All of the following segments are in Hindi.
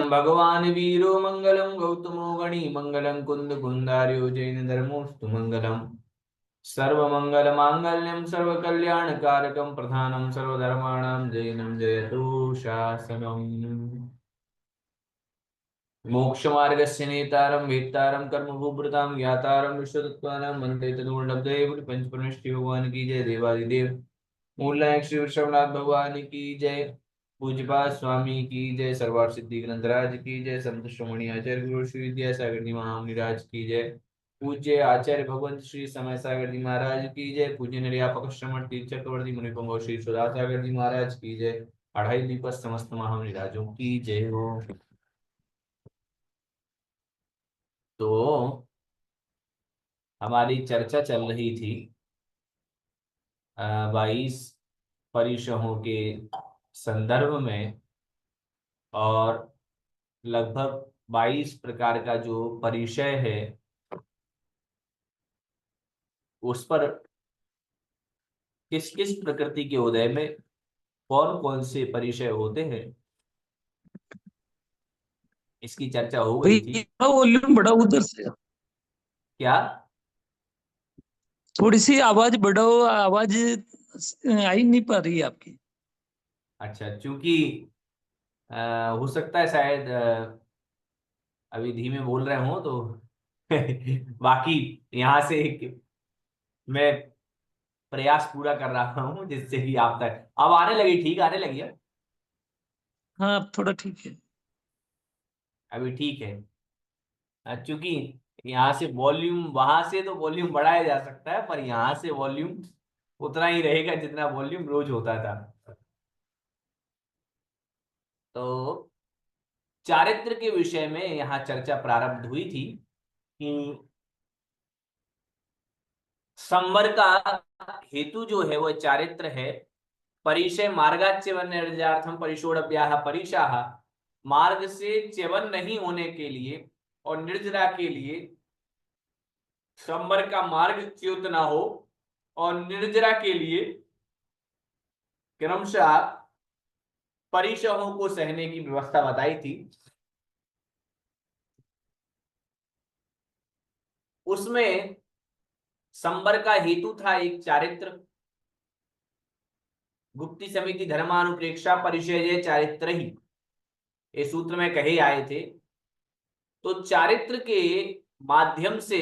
भगवान वीरो मंगलम गौतमो गणी मंगलम कुंद कुंदार्यो जैन धर्मोस्तु मंगलम सर्वमंगल मांगल्यम सर्वकल्याण कारकम प्रधानम सर्वधर्माणां जैनम जयतु शासनम। मोक्षमार्गस्य नेतारं वेत्तारं कर्मभूभृतां ज्ञातारं विश्वतत्त्वानां वन्दे तदुर्लभदेव पंचपरमेष्टि भगवान की जय। देवादिदेव मूलनायक श्री वृषभनाथ भगवान की जय। पूज्यपाद स्वामी की जय। सर्वार्थ सिद्धि ग्रंथराज की जय। संत श्रोमणी आचार्य गुरु श्री विद्यासागर जी महामुनिराज की जय। पूज्य आचार्य भगवंत श्री समय सागर जी महाराज की जय। पूज्य निर्यापक श्रमण तीर्थ चक्रवर्ती मुनिपुंगव श्री सुधा सागर जी महाराज की जय। अढ़ाई दीपक समस्त महामुनिराजों की जय हो। तो हमारी चर्चा चल रही थी 22 परिशों के संदर्भ में, और लगभग 22 प्रकार का जो परिचय है उस पर किस किस प्रकृति के उदय में कौन कौन से परिचय होते हैं, इसकी चर्चा हो गई थी। भैया वॉल्यूम बढ़ाओ उधर से, क्या? थोड़ी सी आवाज बढ़ाओ, आवाज आई नहीं पा रही है आपकी। अच्छा, चूंकि हो सकता है शायद अभी धीमे बोल रहे हो तो बाकी यहाँ से मैं प्रयास पूरा कर रहा हूँ जिससे कि आप तक अब आने लगी, ठीक आने लगी है। हाँ अब थोड़ा ठीक है। अभी ठीक है। चूंकि यहाँ से वॉल्यूम, वहां से तो वॉल्यूम बढ़ाया जा सकता है, पर यहाँ से वॉल्यूम उतना ही रहेगा जितना वॉल्यूम रोज होता था। तो चारित्र के विषय में यहाँ चर्चा प्रारंभ हुई थी कि संवर का हेतु जो है वह चारित्र है। परिचय मार्गाच्यवन निर्जार्थम परिशोड़व्याह परिशाह, मार्ग से च्यवन नहीं होने के लिए और निर्जरा के लिए संवर का मार्ग च्युत ना हो, और निर्जरा के लिए क्रमशः परिशहों को सहने की व्यवस्था बताई थी। उसमें संवर का हेतु था एक चारित्र, गुप्ती समिति धर्मानुप्रेक्षा परिचय चारित्र ही, ये सूत्र में कहे आए थे। तो चारित्र के माध्यम से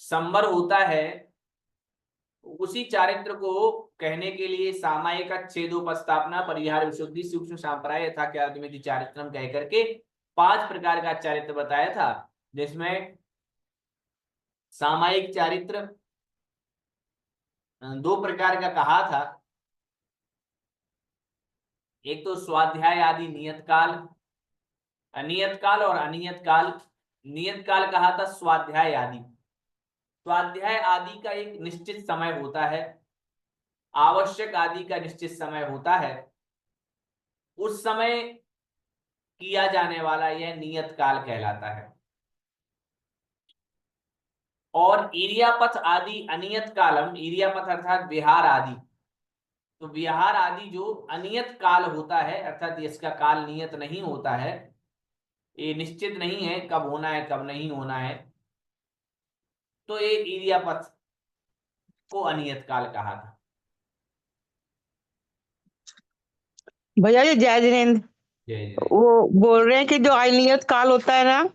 संवर होता है, उसी चारित्र को कहने के लिए सामायिक छेदोपस्थापना परिहार विशुद्धि सूक्ष्म सांप्राय यथा क्यादमिति चारित्रम कह करके 5 प्रकार का चारित्र बताया था, जिसमें सामायिक चारित्र 2 प्रकार का कहा था। एक तो स्वाध्याय आदि नियत काल, अनियत काल और अनियत काल। नियत काल कहा था स्वाध्याय आदि। स्वाध्याय आदि का एक निश्चित समय होता है, आवश्यक आदि का निश्चित समय होता है, उस समय किया जाने वाला यह नियत काल कहलाता है। और इरियापथ आदि अनियत कालम, इरियापथ अर्थात विहार आदि, तो विहार आदि जो अनियत काल होता है, अर्थात इसका काल नियत नहीं होता है, ये निश्चित नहीं है कब होना है कब नहीं होना है, तो ये इरियापथ को अनियत काल कहा था। भैया जी जय जिनेन्द्र, जय जय। वो बोल रहे हैं कि जो अनियत काल होता है ना,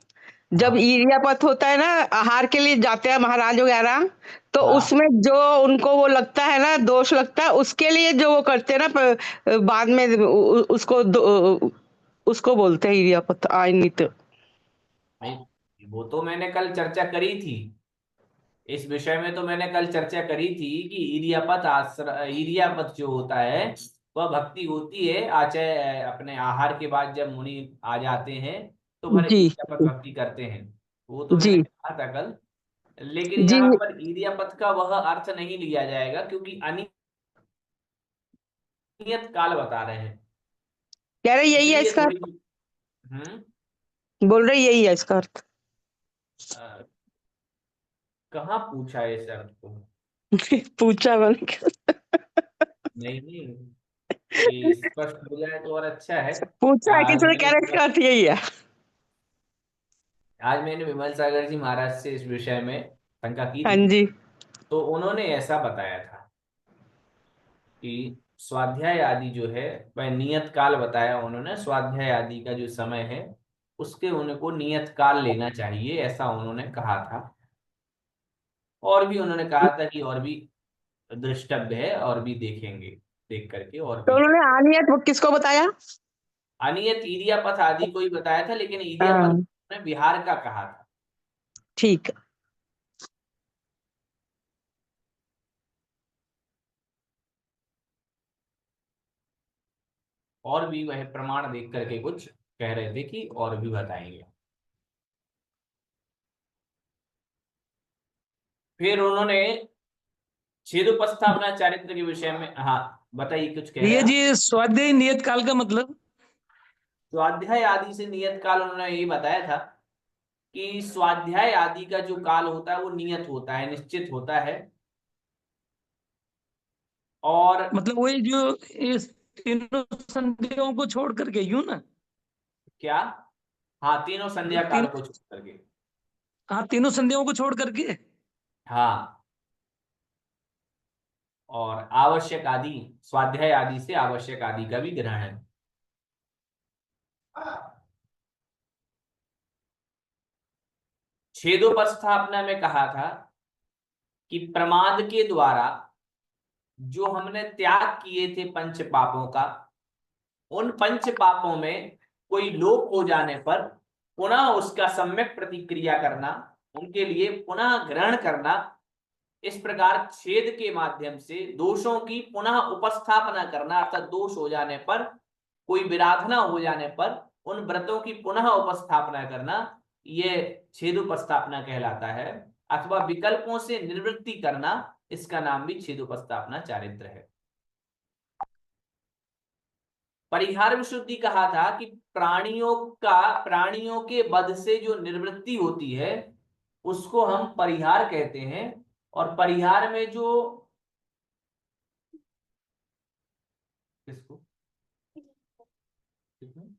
जब हाँ ईरियापथ होता है ना, आहार के लिए जाते हैं महाराज वगैरह, तो हाँ उसमें जो उनको वो लगता है ना, दोष लगता है, उसके लिए जो वो करते हैं ना, बाद में उसको बोलते हैं ईरियापथ अनित। नहीं, वो तो मैंने कल चर्चा करी थी इस विषय में तो मैंने कल चर्चा करी थी कि इरियापत जो होता है वह भक्ति होती है। आचय अपने आहार के बाद जब मुनि आ जाते हैं तो वह जी इरियापत भक्ति करते हैं, वो तो मैंने जी कहा था कल। लेकिन जी। यहाँ पर इरियापत का वह अर्थ नहीं लिया जाएगा, क्योंकि अनियत काल बता रहे हैं, कह रहे यही है इसलिए इसका थोड़ी। अर्थ, हम्म। बोल रहे यही है इसका अर्थ। अ, कहाँ पूछा है इस अर्थ को? पूछा मैंने। नहीं नहीं, ये स्पष्ट हो जाए तो और अच्छा है। पूछा है आज किसी ने, कह मैंने रहे इसका अर्थ यही है। आज मैंने विमल सागर जी महाराज से इस विषय में शंका की हाँ थी, जी। तो उन्होंने ऐसा बताया था कि स्वाध्याय आदि जो है वह नियत काल बताया उन्होंने। स्वाध्याय आदि का जो समय है उसके उनको नियत काल लेना चाहिए, ऐसा उन्होंने कहा था। और भी उन्होंने कहा था कि और भी द्रष्टव्य है, और भी देखेंगे, देख करके और तो भी। उन्होंने आनियत वो किसको बताया? अनियत इरियापथ आदि को ही बताया था, लेकिन इरियापथ हाँ ने बिहार का कहा था। ठीक है। और भी वह प्रमाण देख करके कुछ कह रहे थे कि और भी बताएंगे। फिर उन्होंने छेदोपस्थापना चारित्र के विषय में, हाँ बताइए, कुछ कह रहे ये हैं आप? जी स्वाध्याय नियत काल का मतलब। स्वाध्याय आदि से नियत काल उन्होंने ये बताया था कि स्वाध्याय आदि का जो काल होता है वो नियत होता है, निश्चित होता है। और मतलब वही जो इस तीनों संध्याओं को छोड़ करके, यूं ना? क्या? हाँ, तीनों संध्या मतलब काल तीन, को छोड़ करके। हाँ तीनों संध्याओं को छोड़ करके। हाँ, और आवश्यक आदि, स्वाध्याय आदि से आवश्यक आदि का भी ग्रहण है। छेदोपस्थापना में कहा था कि प्रमाद के द्वारा जो हमने त्याग किए थे पंच पापों का, उन पंच पापों में कोई लोप हो जाने पर पुनः उसका सम्यक प्रतिक्रिया करना, उनके लिए पुनः ग्रहण करना, इस प्रकार छेद के माध्यम से दोषों की पुनः उपस्थापना करना, अर्थात दोष हो जाने पर, कोई विराधना हो जाने पर उन व्रतों की पुनः उपस्थापना करना, ये छेदोपस्थापना कहलाता है। अथवा विकल्पों से निवृत्ति करना, इसका नाम भी छेदोपस्थापना चारित्र है। परिहार विशुद्धि कहा था कि प्राणियों के वध से जो निवृत्ति होती है उसको हम परिहार कहते हैं। और परिहार में जो, किसको, किसमें?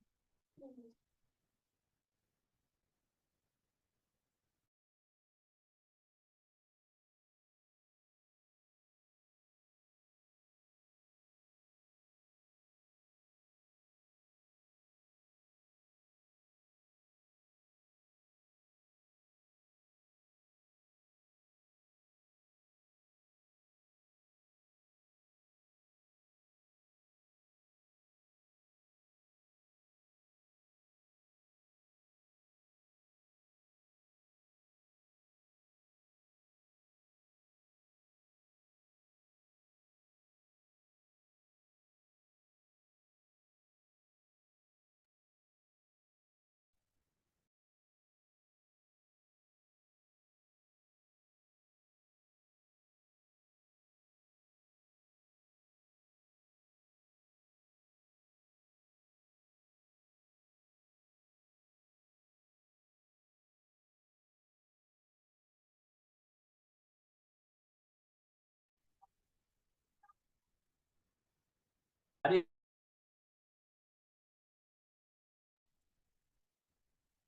अरे,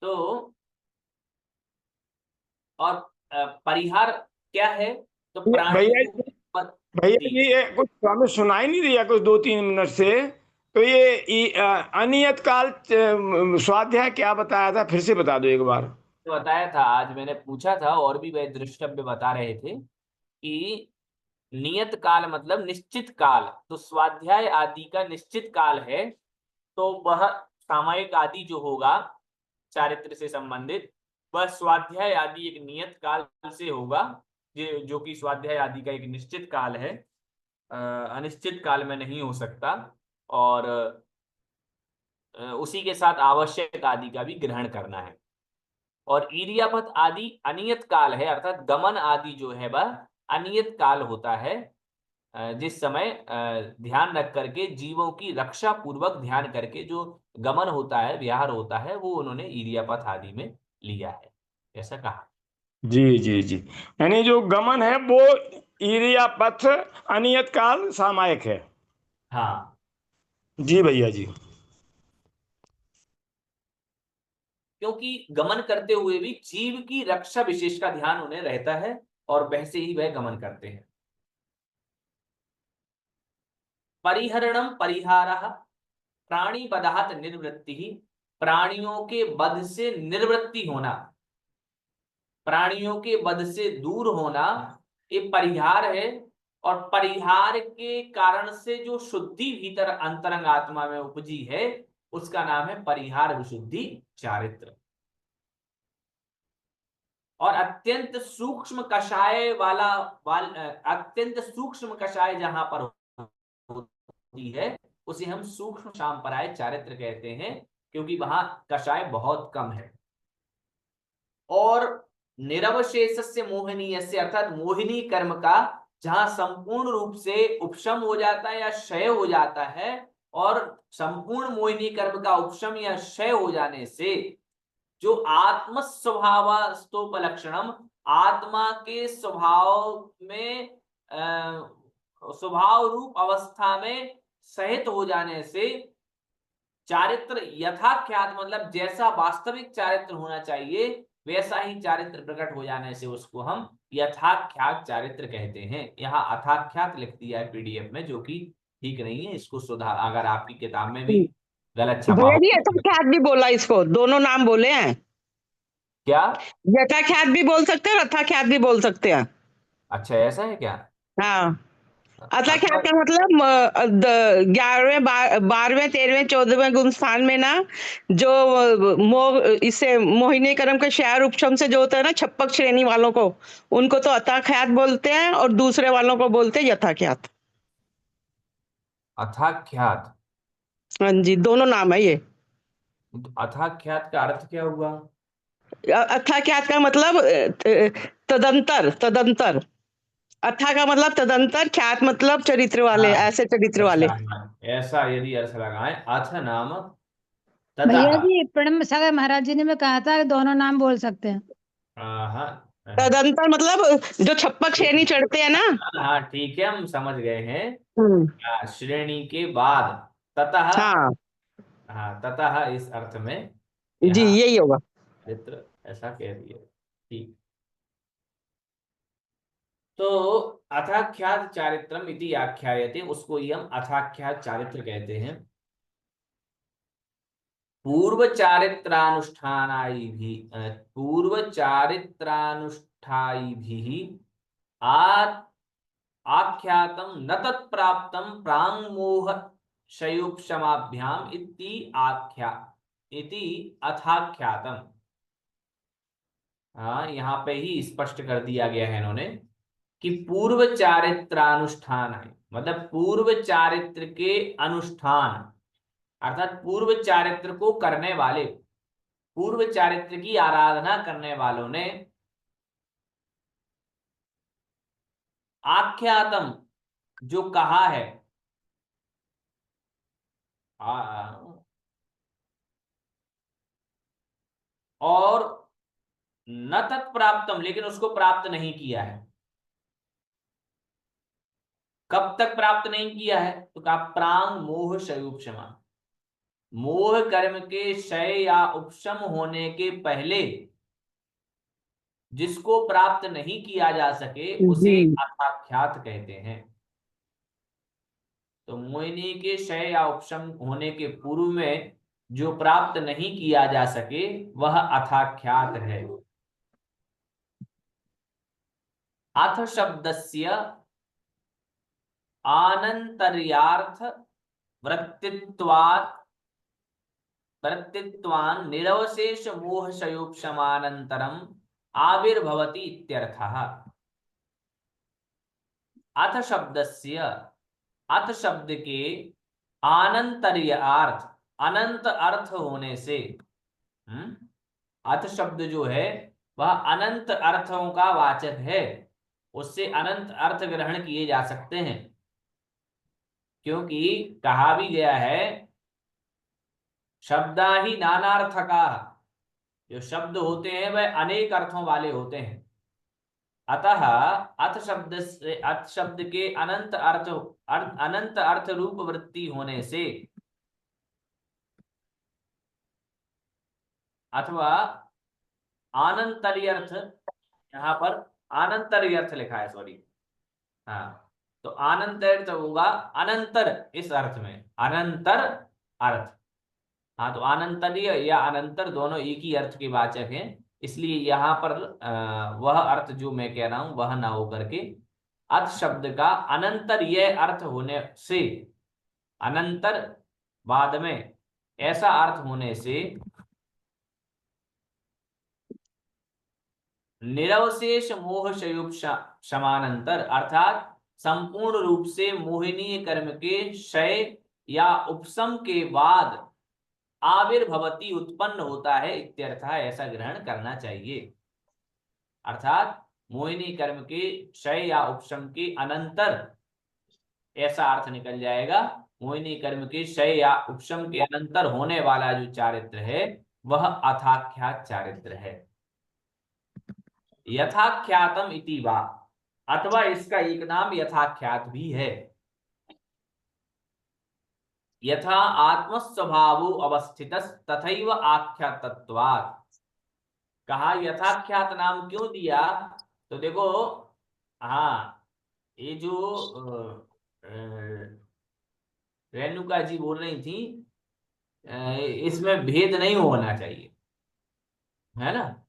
तो और परिहार क्या है? तो भैया प्राणियों भैया जी, जी, ये कुछ हमें सुनाई नहीं दिया कुछ 2-3 मिनट से। तो ये अनियत काल स्वाध्याय क्या बताया था, फिर से बता दो एक बार। तो बताया था, आज मैंने पूछा था और भी वह दृष्टव्य बता रहे थे कि नियत काल मतलब निश्चित काल। तो स्वाध्याय आदि का निश्चित काल है, तो वह सामयिक आदि जो होगा चारित्र से संबंधित, वह स्वाध्याय आदि एक नियत काल से होगा। जो कि स्वाध्याय आदि का एक निश्चित काल है, अनिश्चित काल में नहीं हो सकता, और उसी के साथ आवश्यक आदि का भी ग्रहण करना है। और ईर्यापथ आदि अनियत काल है, अर्थात गमन आदि जो है वह अनियत काल होता है, जिस समय ध्यान रख करके जीवों की रक्षा पूर्वक ध्यान करके जो गमन होता है, विहार होता है, वो उन्होंने ईर्यापथ आदि में लिया है, ऐसा कहा। जी जी जी, यानी जो गमन है वो इरियापथ अनियत काल सामायिक है। हाँ, जी भैया जी। क्योंकि गमन करते हुए भी जीव की रक्षा विशेष का ध्यान उन्हें रहता है, और वैसे ही वह गमन करते हैं। परिहरणम परिहारः प्राणी बधात निर्वृत्ति, प्राणियों के वध से निवृत्ति होना, प्राणियों के वध से दूर होना, ये परिहार है। और परिहार के कारण से जो शुद्धि भीतर अंतरंग आत्मा में उपजी है, उसका नाम है परिहार विशुद्धि चारित्र। और अत्यंत सूक्ष्म कषाय अत्यंत सूक्ष्म कषाय जहां पर होती है, उसे हम सूक्ष्म शांपराय चारित्र कहते हैं, क्योंकि वहां कषाय बहुत कम है। और निरवशेष से मोहनीय से, अर्थात मोहिनी कर्म का जहां संपूर्ण रूप से उपशम हो जाता है या क्षय हो जाता है, और संपूर्ण मोहिनी कर्म का उपशम या क्षय हो जाने से जो आत्म स्वभावस्तोपलक्षणम, आत्मा के स्वभाव में स्वभाव रूप अवस्था में सहित हो जाने से, चारित्र यथाख्यात मतलब जैसा वास्तविक चारित्र होना चाहिए वैसा ही चारित्र प्रकट हो जाने से उसको हम यथाख्यात चारित्र कहते हैं। यहाँ अथाख्यात लिख दिया है पीडीएफ में, जो कि ठीक नहीं है, इसको सुधार, अगर आपकी किताब में भी गलत छपा भैया हो। जी यथाख्यात भी बोला, इसको दोनों नाम बोले हैं। क्या? यथाख्यात भी बोल सकते हैं और अथाख्यात भी बोल सकते हैं। अच्छा, ऐसा है क्या? हाँ, अच्छा, अथाख्यात का मतलब 11वें 12वें 13वें 14वें गुण स्थान में ना, जो इससे मोहिनी कर्म के श्यार उपशम से जो होता है ना, छप्पक श्रेणी वालों को, उनको तो अथाख्यात बोलते हैं, और दूसरे वालों को बोलते हैं यथाख्यात। अथाख्यात। हाँ जी, दोनों नाम है ये। अथाख्यात का अर्थ क्या हुआ? अथाख्यात का मतलब तदंतर, तदंतर। अथा का मतलब तदंतर, ख्यात मतलब चरित्र वाले, हाँ, ऐसे चरित्र अच्छा, वाले। हाँ, ऐसा यदि अर्थ लगाएं, अथ नाम भैया ततः। जी प्रणम सागर महाराज जी ने मैं कहा था कि दोनों नाम बोल सकते हैं। हाँ, तदंतर मतलब जो छप्पक श्रेणी चढ़ते हैं ना। हाँ, ठीक है, हम समझ गए हैं। हम्म, श्रेणी के बाद ततः। हाँ हाँ, ततः इस अर्थ में जी, यहाँ यही होगा। चरित्र ऐसा कह दिया। ठीक। तो अथाख्यात चारित्रम इति आख्यायते, उसको ही हम अथाख्यात चारित्र कहते हैं। पूर्व चारित्रानुष्ठानाई भी, पूर्व चारित्रानुष्ठाई भी आख्यातम न तत्प्राप्तम प्रांगमोह शयुक्षमाभ्याम इति आख्या इति अथाख्यातम। हाँ, यहाँ पे ही स्पष्ट कर दिया गया है इन्होंने कि पूर्व चारित्रानुष्ठान है, मतलब पूर्व चारित्र के अनुष्ठान, अर्थात पूर्व चारित्र को करने वाले, पूर्व चारित्र की आराधना करने वालों ने आख्यातम जो कहा है, और न तत्प्राप्तम, लेकिन उसको प्राप्त नहीं किया है। कब तक प्राप्त नहीं किया है? तो कहा प्रांग मोह क्षयोपशमा, मोह कर्म के क्षय या उपशम होने के पहले जिसको प्राप्त नहीं किया जा सके उसे जी अथाख्यात कहते हैं। तो मोहिनी के क्षय या उपशम होने के पूर्व में जो प्राप्त नहीं किया जा सके वह अथाख्यात है। अथ शब्दस्य आनंतर्यार्थ वृत्तित्वात् वृत्तित्वान् निरवशेष मोह क्षयोपशमानन्तरम् आविर्भवति इत्यर्थः। अथ शब्दस्य, अथ शब्द के आनंतर्यार्थ, अनंत अर्थ होने से, अथ शब्द जो है वह अनंत अर्थों का वाचक है, उससे अनंत अर्थ ग्रहण किए जा सकते हैं, क्योंकि कहा भी गया है शब्दा ही नानार्थका, जो शब्द होते हैं वह अनेक अर्थों वाले होते हैं। अतः अथ शब्द से, अथ शब्द के अनंत अर्थ, अनंत अर्थ रूप वृत्ति होने से, अथवा आनंतर्यर्थ, यहाँ पर आनंतर्यर्थ लिखा है, सॉरी, हाँ, तो आनंतर्यर्थ होगा अनंतर, इस अर्थ में अनंतर अर्थ, हाँ, तो आनंतर्य या अनंतर दोनों एक ही अर्थ के वाचक हैं, इसलिए यहाँ पर वह अर्थ जो मैं कह रहा हूं वह ना होकर के अथ शब्द का अनंतर यह अर्थ होने से, अनंतर बाद में ऐसा अर्थ होने से, निरवशेष मोह शयुप समानांतर, अर्थात संपूर्ण रूप से मोहिनीय कर्म के क्षय या उपशम के बाद आविर्भवती उत्पन्न होता है इत्यर्थ, ऐसा ग्रहण करना चाहिए। अर्थात मोहिनी कर्म के क्षय या उपशम के अनंतर ऐसा अर्थ निकल जाएगा, मोहिनी कर्म के क्षय या उपशम के अनंतर होने वाला जो चारित्र है वह अथाख्यात चारित्र है। यथाख्यातम इति वा, अथवा इसका एक नाम यथाख्यात भी है। यथा आत्मस्वभावो अवस्थितस् तथैव आख्यातत्वात्, कहा यथाख्यात नाम क्यों दिया, तो देखो, हाँ, ये जो रेणुका जी बोल रही थी, इसमें भेद नहीं होना चाहिए, है ना,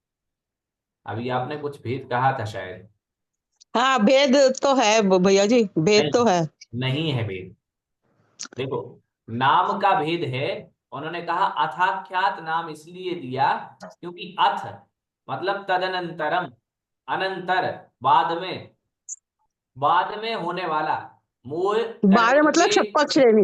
अभी आपने कुछ भेद कहा था शायद। हाँ, भेद तो है भैया जी, भेद तो है। नहीं है भेद, देखो नाम का भेद है, उन्होंने कहा अथाख्यात नाम इसलिए दिया क्योंकि अथ मतलब तदनंतरम, अनंतर, बाद में होने वाला, मोह बारह कर्म मतलब के, छप्पक श्रेणी।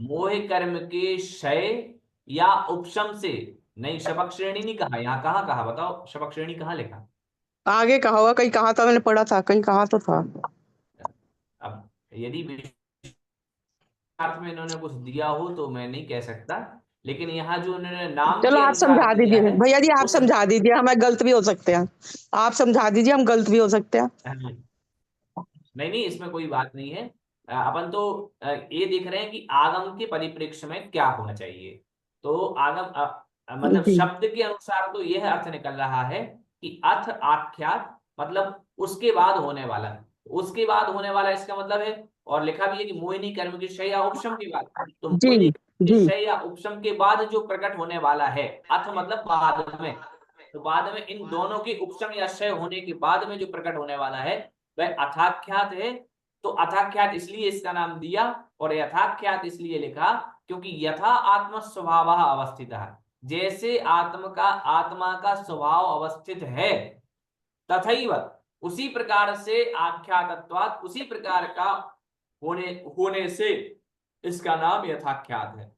मोह कर्म के क्षय या उपशम से, नहीं शपक श्रेणी नहीं कहा, यहाँ कहाँ कहा बताओ, शपक श्रेणी कहाँ लिखा, आगे कहा होगा, कहीं कहा था, मैंने पढ़ा था, कहीं कहा तो था। अब यदि अर्थ में इन्होंने कुछ दिया हो तो मैं नहीं कह सकता, लेकिन यहाँ जो उन्होंने नाम चलो के आप अनुसार समझा दिया दीजिए है भैया जी, आप उस, समझा दीजिए, हमें गलत भी हो सकते हैं। आप समझा दीजिए, हम गलत भी हो सकते हैं। नहीं नहीं, इसमें कोई बात नहीं है, अपन तो ये देख रहे हैं कि आगम के परिप्रेक्ष्य में क्या होना चाहिए। तो आगम मतलब जी शब्द के अनुसार तो यह अर्थ निकल रहा है कि अथ आख्यात मतलब उसके बाद होने वाला, उसके बाद होने वाला इसका मतलब है, और लिखा भी है कि मोहिनी कर्म की क्षय या उपशम के बाद, तो मोहिनी जी के जी क्षय या उपशम के बाद जो प्रकट होने वाला है, अथ मतलब बाद में, तो बाद में इन दोनों के उपशम या क्षय होने के बाद में जो प्रकट होने वाला है वह अथाख्यात है। तो अथाख्यात इसलिए इसका नाम दिया, और यथाख्यात इसलिए लिखा क्योंकि यथा आत्म स्वभाव अवस्थित है, जैसे आत्मा का स्वभाव अवस्थित है, तथैव उसी प्रकार से आख्यातत्वात्, उसी प्रकार का होने से इसका नाम यथाख्यात है,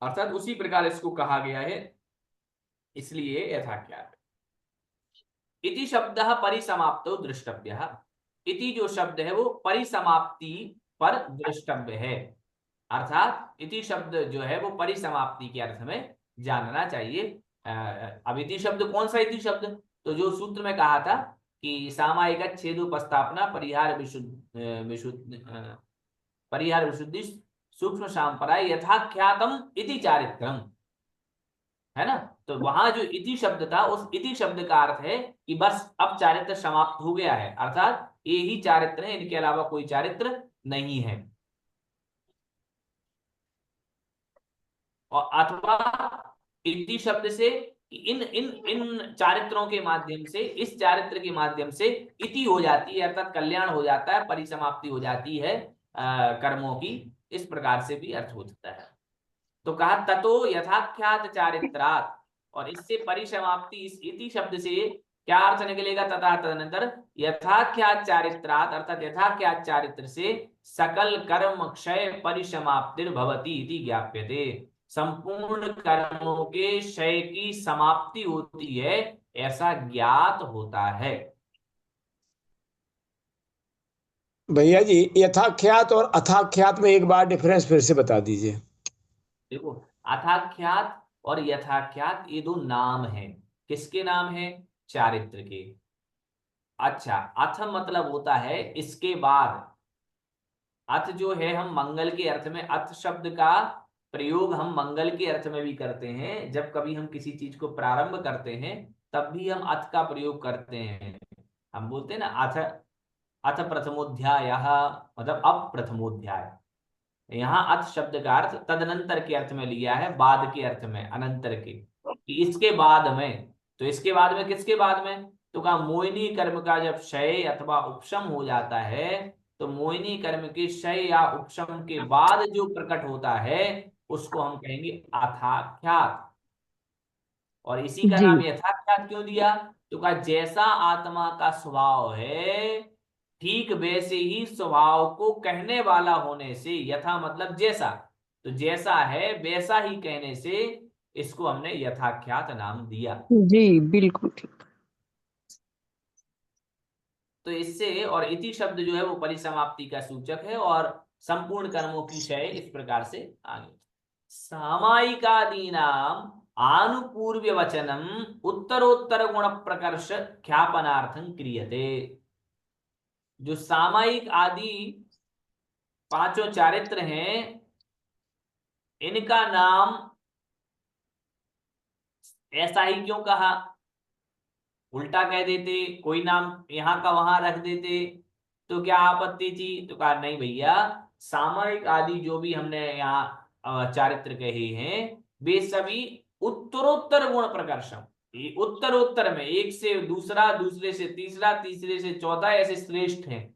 अर्थात उसी प्रकार इसको कहा गया है, इसलिए यथाख्यात। इति शब्दः परिसमाप्तो द्रष्टव्यः, इति जो शब्द है वो परिसमाप्ति पर द्रष्टव्य है, अर्थात इति शब्द जो है वो परिसमाप्ति के अर्थ में जानना चाहिए। अब इति शब्द कौन सा इति शब्द, तो जो सूत्र में कहा था कि सामायिक छेदोपस्थापना परिहार विशुद्धि सूक्ष्म सांपराय यथाख्यातम इति चारित्रम, है ना, तो वहां जो इति शब्द था उस इति शब्द का अर्थ है कि बस अब चारित्र समाप्त हो गया है, अर्थात ये ही चारित्र है, इनके अलावा कोई चारित्र नहीं है। और अथवा इति शब्द से इन इन इन चारित्रों के माध्यम से, इस चारित्र के माध्यम से इति हो जाती है, अर्थात कल्याण हो जाता है, परिसमाप्ति हो जाती है कर्मों की, इस प्रकार से भी अर्थ हो सकता है। तो कहा ततो यथाख्यात चारित्रात्, और इससे परिसमाप्ति इस इति शब्द से क्या अर्थ निकलेगा? तथा तदनंतर यथाख्यात चारित्रात् अर्थात यथाख्यात चारित्र से सकल कर्म क्षय परिसमाप्तिर्भवति इति ज्ञाप्यते। संपूर्ण कर्मों के क्षय की समाप्ति होती है ऐसा ज्ञात होता है। भैया जी यथाख्यात और अथाख्यात में एक बार डिफरेंस फिर से बता दीजिए। देखो, अथाख्यात और यथाख्यात ये दो नाम हैं। किसके नाम हैं? चारित्र के। अच्छा, अथ मतलब होता है इसके बाद। अथ जो है हम मंगल के अर्थ में, अथ शब्द का प्रयोग हम मंगल के अर्थ में भी करते हैं। जब कभी हम किसी चीज को प्रारंभ करते हैं तब भी हम अथ का प्रयोग करते हैं। हम बोलते हैं ना अथ, अथ प्रथमोध्याय, मतलब अब प्रथमोध्याय। यहाँ अथ शब्द का अर्थ तदनंतर के अर्थ में लिया है, बाद के अर्थ में, अनंतर के, कि इसके बाद में। तो इसके बाद में किसके बाद में? तो कहा मोहिनी कर्म का जब क्षय अथवा उपशम हो जाता है तो मोहिनी कर्म के क्षय या उपशम के बाद जो प्रकट होता है उसको हम कहेंगे अथाख्यात। और इसी का जी नाम यथाख्यात क्यों दिया? तो कहा जैसा आत्मा का स्वभाव है ठीक वैसे ही स्वभाव को कहने वाला होने से, यथा मतलब जैसा, तो जैसा है वैसा ही कहने से इसको हमने यथाख्यात नाम दिया। जी बिल्कुल ठीक। तो इससे, और इति शब्द जो है वो परिसमाप्ति का सूचक है और संपूर्ण कर्मों की क्षय इस प्रकार से आगे। सामायिकादीनाम आनुपूर्व्य वचनम उत्तरोत्तर गुण प्रकर्ष ख्यापनार्थं क्रियते। जो सामायिक आदि पांचों चारित्र हैं इनका नाम ऐसा ही क्यों कहा? उल्टा कह देते, कोई नाम यहाँ का वहां रख देते तो क्या आपत्ति थी? तो कहा नहीं भैया, सामायिक आदि जो भी हमने यहाँ चारित्र कहे हैं वे सभी उत्तरोत्तर गुण प्रकर्षम, ये उत्तरोत्तर में एक से दूसरा, दूसरे से तीसरा, तीसरे से चौथा ऐसे श्रेष्ठ हैं।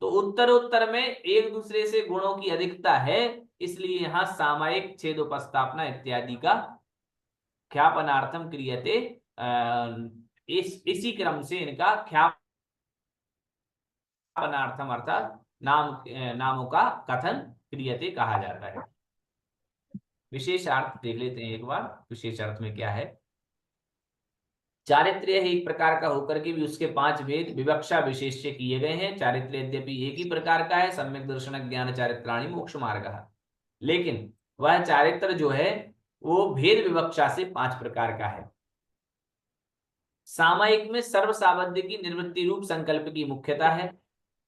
तो उत्तरोत्तर में एक दूसरे से गुणों की अधिकता है, इसलिए यहाँ सामायिक छेदोपस्थापना इत्यादि का ख्यापनार्थम क्रियते, इसी क्रम से इनका ख्यापनार्थम अर्थात नामों का कथन क्रियते कहा जाता है। विशेष अर्थ देख लेते हैं एक बार, विशेष अर्थ में क्या है। चारित्र्य एक प्रकार का होकर के भी उसके पांच भेद विवक्षा विशेष किए गए हैं। चारित्र्य यद्यपि एक ही प्रकार का है, सम्यक दर्शन ज्ञान चारित्राणि मोक्ष मार्ग, लेकिन वह चारित्र जो है वो भेद विवक्षा से पांच प्रकार का है। सामायिक में सर्व सावध्य की निवृत्ति रूप संकल्प की मुख्यता है।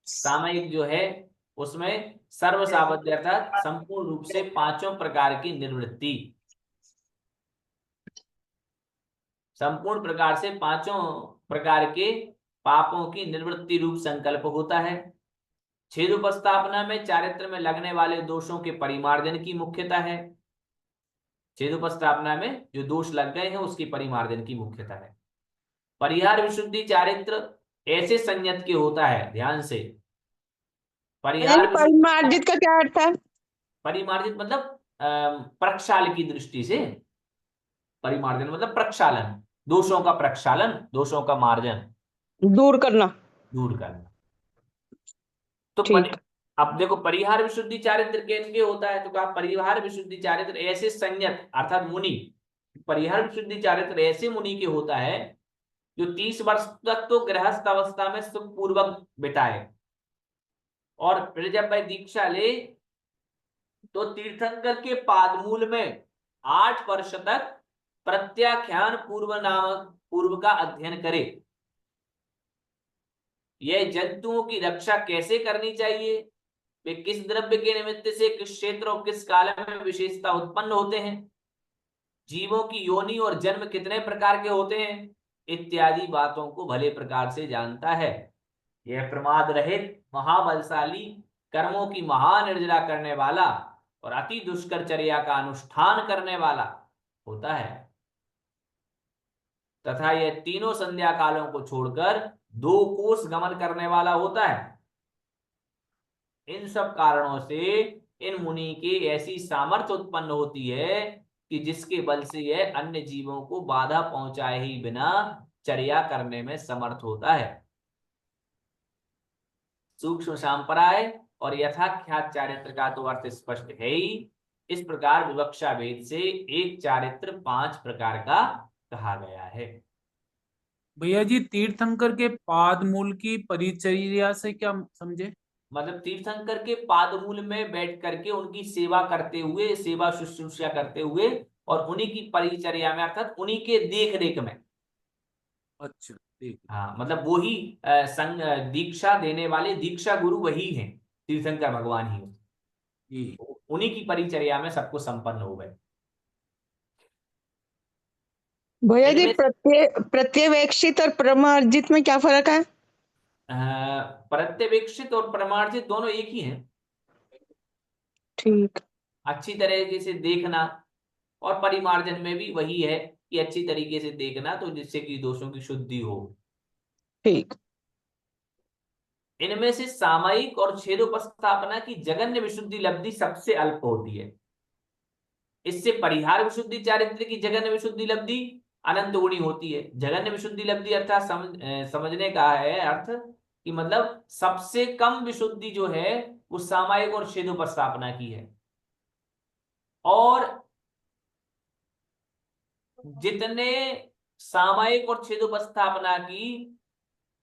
सामायिक जो है उसमें सर्व सावध्य अर्थात संपूर्ण रूप से पांचों प्रकार की निवृत्ति, संपूर्ण प्रकार से पांचों प्रकार के पापों की निवृत्ति रूप संकल्प होता है। छेदोपस्थापना में चारित्र में लगने वाले दोषों के परिमार्जन की मुख्यता है। छेदोपस्थापना में जो दोष लग गए हैं उसकी परिमार्जन की मुख्यता है। परिहार विशुद्धि चारित्र ऐसे संयत के होता है, ध्यान से। परिहार परिमार्जित का क्या अर्थ है? परिमार्जित मतलब प्रक्षाल की दृष्टि से, परिमार्जन मतलब प्रक्षालन, दोषों का प्रक्षालन, दोषों का मार्जन, दूर करना, दूर करना। तो ठीक। अब देखो परिहार विशुद्धि चारित्र के होता है, तो कहा परिहार विशुद्धि चारित्र ऐसे संयत अर्थात मुनि, परिहार विशुद्धि चारित्र ऐसे मुनि के होता है जो 30 वर्ष तक तो गृहस्थ अवस्था में सुखपूर्वक बिताए और फिर जब वह दीक्षा ले तो तीर्थंकर के पादमूल में 8 वर्ष तक प्रत्याख्यान पूर्व नामक पूर्व का अध्ययन करे। यह जंतुओं की रक्षा कैसे करनी चाहिए, वे किस द्रव्य के निमित्त से किस क्षेत्र और किस काल में विशेषता उत्पन्न होते हैं, जीवों की योनि और जन्म कितने प्रकार के होते हैं, इत्यादि बातों को भले प्रकार से जानता है। यह प्रमाद रहित महाबलशाली, कर्मों की महानिर्जरा करने वाला और अति दुष्कर चर्या का अनुष्ठान करने वाला होता है तथा यह तीनों संध्या कालों को छोड़कर 2 कोस गमन करने वाला होता है। इन सब कारणों से इन मुनि की ऐसी सामर्थ्य उत्पन्न होती है कि जिसके बल से यह अन्य जीवों को बाधा पहुंचाए ही बिना चर्या करने में समर्थ होता है। सूक्ष्म सांप्राय और यथाख्यात चारित्र का तो अर्थ स्पष्ट है ही। इस प्रकार विवक्षा भेद से एक चारित्र 5 प्रकार का कहा गया है। भैया जी तीर्थंकर के पाद मूल की परिचर्या से क्या समझे? मतलब तीर्थंकर के पादमूल में बैठ करके उनकी सेवा करते हुए, सेवा शुश्रूषा करते हुए और उन्हीं की परिचर्या में, अर्थात उन्हीं के देख रेख में। अच्छा ठीक है। हाँ, मतलब वो ही दीक्षा देने वाले दीक्षा गुरु वही हैं, तीर्थंकर भगवान ही। जी। उन्हीं की परिचर्या में सबको संपन्न हो गए। भैया जी इनमें प्रत्यवेक्षित और प्रमार्जित में क्या फर्क है? प्रत्यवेक्षित और प्रमार्जित दोनों एक ही हैं। ठीक। अच्छी तरीके से देखना, और परिमार्जन में भी वही है कि अच्छी तरीके से देखना, तो जिससे कि दोषों की शुद्धि हो। ठीक। इनमें से सामयिक और छेदोपस्थापना की जगन्य विशुद्धि लब्धि सबसे अल्प होती है। इससे परिहार विशुद्धि चारित्र की जगन्य विशुद्धि लब्धि अनंत गुणी होती है। जगन्य विशुद्धि लब्धि अर्थात समझने का है अर्थ कि मतलब सबसे कम विशुद्धि जो है वो सामयिक और छेदोपस्थापना की है, और जितने सामयिक और छेदोपस्थापना की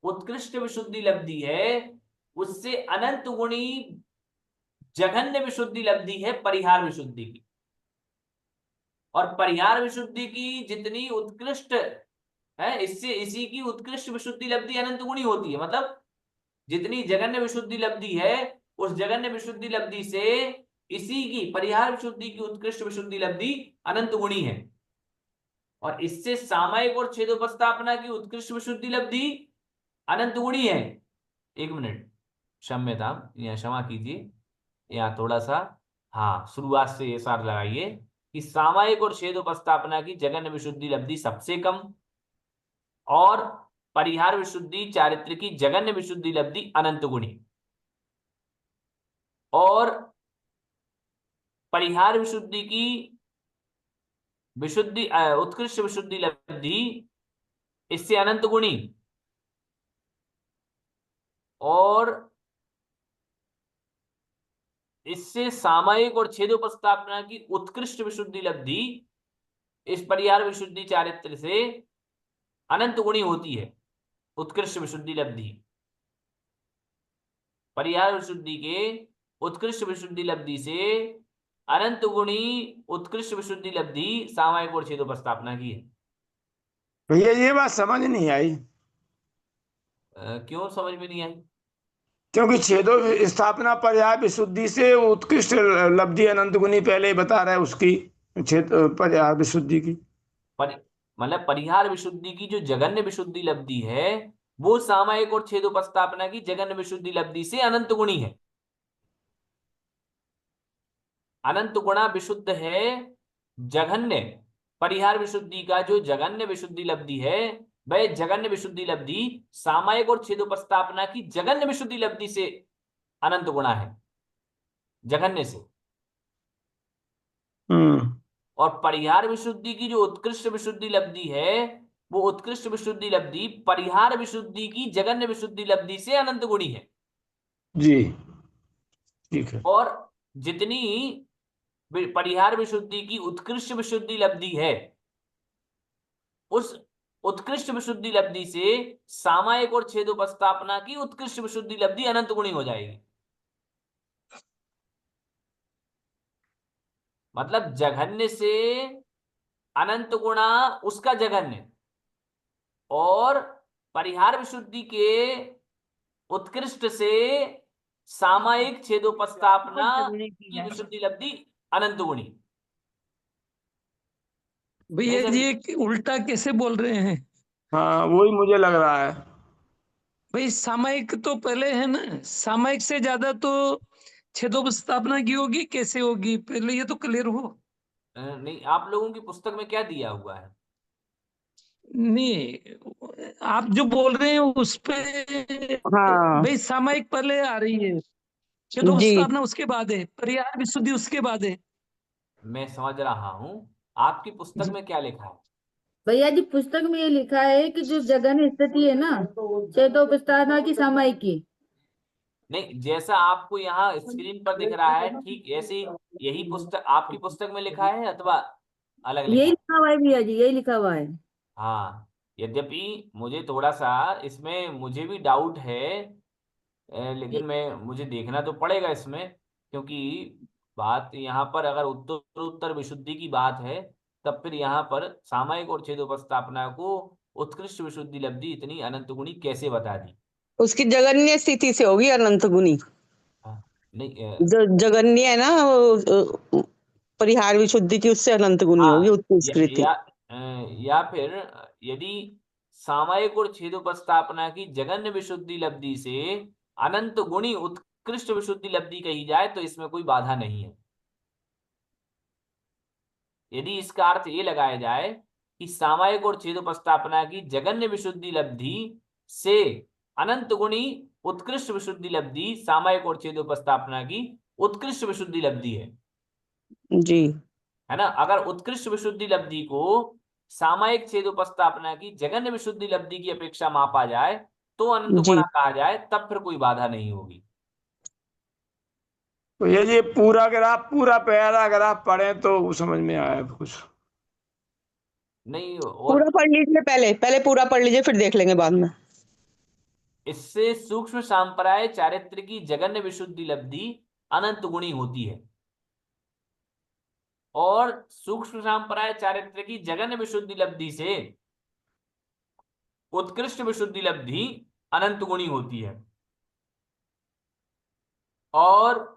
उत्कृष्ट विशुद्धि लब्धि है, उससे अनंत गुणी जघन्य विशुद्धि लब्धि है परिहार विशुद्धि की। और परिहार विशुद्धि की जितनी उत्कृष्ट है, इससे इसी की उत्कृष्ट विशुद्धि लब्धि अनंत गुणी होती है। मतलब जितनी जघन्य विशुद्धि लब्धि है, उस जघन्य विशुद्धि लब्धि से इसी की परिहार विशुद्धि की उत्कृष्ट विशुद्धि लब्धि अनंत गुणी है। और इससे सामयिक और छेदोपस्थापना की उत्कृष्ट विशुद्धि लब्धि अनंत गुणी है। एक मिनट, क्षम्यता, यहाँ क्षमा कीजिए, यहाँ थोड़ा सा, हाँ, शुरुआत से ये सार लगाइए कि सामयिक और छेदोपस्थापना की जघन्य विशुद्धि लब्धि सबसे कम, और परिहार विशुद्धि चारित्र की जघन्य विशुद्धि लब्धि अनंत गुणी। और परिहार विशुद्धि की विशुद्धि उत्कृष्ट विशुद्धि लब्धि इससे अनंत गुणी, और इससे सामयिक और छेदोपस्थापना की उत्कृष्ट विशुद्धि लब्धि इस परिहार विशुद्धि चारित्र से अनंत गुणी होती है। उत्कृष्ट विशुद्धि लब्धि, परिहार विशुद्धि के उत्कृष्ट विशुद्धि लब्धि से अनंत गुणी उत्कृष्ट विशुद्धि लब्धि सामयिक और छेदोपस्थापना की है। भैया ये बात समझ नहीं आई। क्यों समझ में नहीं आई? क्योंकि छेदो स्थापना पर्याय विशुद्धि से उत्कृष्ट लब्धि अनंत गुनी पहले ही बता रहा है उसकी, छेद पर्याय विशुद्धि की। मतलब परिहार विशुद्धि की जो जघन्य विशुद्धि लब्धि है, वो सामयिक और छेदोपस्थापना की जघन्य विशुद्धि लब्धि से अनंत गुणी है। अनंत गुणा विशुद्ध है जघन्य, परिहार विशुद्धि का जो जघन्य विशुद्धि लब्धि है, वह जघन्य विशुद्धि लब्धि सामयिक और छेदोपस्थापना की जघन्य विशुद्धि लब्धि से अनंत गुणा है, जघन्य से। और परिहार विशुद्धि की जो उत्कृष्ट विशुद्धि लब्धि है, वो उत्कृष्ट विशुद्धि लब्धि परिहार विशुद्धि की जघन्य विशुद्धि लब्धि से अनंत गुणी है। जी ठीक है। और जितनी परिहार विशुद्धि की उत्कृष्ट विशुद्धि लब्धि है, उस उत्कृष्ट विशुद्धि लब्धि से सामयिक और छेदोपस्थापना की उत्कृष्ट विशुद्धि लब्धि अनंत गुणी हो जाएगी। मतलब जघन्य से अनंत गुणा उसका जघन्य, और परिहार विशुद्धि के उत्कृष्ट से सामयिक छेदोपस्थापना की विशुद्धि लब्धि अनंत गुणी। भैया जी ये उल्टा कैसे बोल रहे हैं? हाँ वही मुझे लग रहा है। भाई सामयिक तो पहले है ना, सामयिक से ज्यादा तो छेदोपस्थापना की होगी, कैसे होगी? पहले ये तो क्लियर हो। नहीं, आप लोगों की पुस्तक में क्या दिया हुआ है? नहीं, आप जो बोल रहे हैं उस पे हाँ भाई सामयिक पहले आ रही है, जी। छेदोपस्थापना उसके बाद है, परिहार विशुद्धि उसके बाद है। मैं समझ रहा हूं, आपकी पुस्तक जी। में क्या लिखा है? भैया जी पुस्तक में ये लिखा है कि जो जगन स्थिति है ना चेतोपस्थापना की सामयिकी। नहीं, जैसा आपको यहाँ स्क्रीन पर दिख रहा है ठीक ऐसे ही यही पुस्तक आपकी पुस्तक में लिखा है अथवा अलग यही लिखा है? लिखा हुआ है भैया जी, यही लिखा हुआ है। हाँ, यद्यपि मुझे थोड़ा सा इसमें मुझे भी डाउट है, लेकिन मुझे देखना तो पड़ेगा इसमें, क्योंकि बात यहाँ पर अगर उत्तर उत्तर विशुद्धि की बात है, तब फिर यहाँ पर सामयिक और छेदोपस्थापना को उत्कृष्ट विशुद्धि लब्धि इतनी अनंत गुणी कैसे बता दी? उसकी जगन्य स्थिति से होगी अनंत गुनी। हाँ, नहीं जो जगन्य है ना वो परिहार विशुद्धि की, उससे अनंत गुनी होगी हाँ, उत्कृष्टि। या फिर यदि सामयिक और छेदोपस्थापना की जगन्य विशुद्धि लब्धि से अनंत गुणी उत्कृष्ट विशुद्धि लब्धि कही जाए तो इसमें कोई बाधा नहीं है। यदि इसका अर्थ ये लगाया जाए कि सामयिक और छेदोपस्थापना की जगन्य विशुद्धि लब्धि से अनंत गुणी उत्कृष्ट विशुद्धि लब्धि सामयिक और छेदोपस्थापना की उत्कृष्ट विशुद्धि लब्धि जी है ना। अगर उत्कृष्ट विशुद्धि लब्धि को सामयिक छेदोपस्थापना की जगन्य विशुद्धि लब्धि की अपेक्षा मापा जाए तो अनंत जी गुणा कहा जाए, तब फिर कोई बाधा नहीं होगी। तो ये पूरा ग्राफ, पूरा पैराग्राफ पढ़े तो समझ में आया कुछ। नहीं, पूरा और पढ़ लीजिए, पहले पहले पूरा पढ़ लीजिए, फिर देख लेंगे बाद में। इससे सूक्ष्म सांप्राय चारित्र की जगन्य विशुद्धि लब्धि अनंत गुणी होती है, और सूक्ष्म सांप्राय चारित्र की जगन्य विशुद्धि लब्धि से उत्कृष्ट विशुद्धि लब्धि अनंत गुणी होती है, और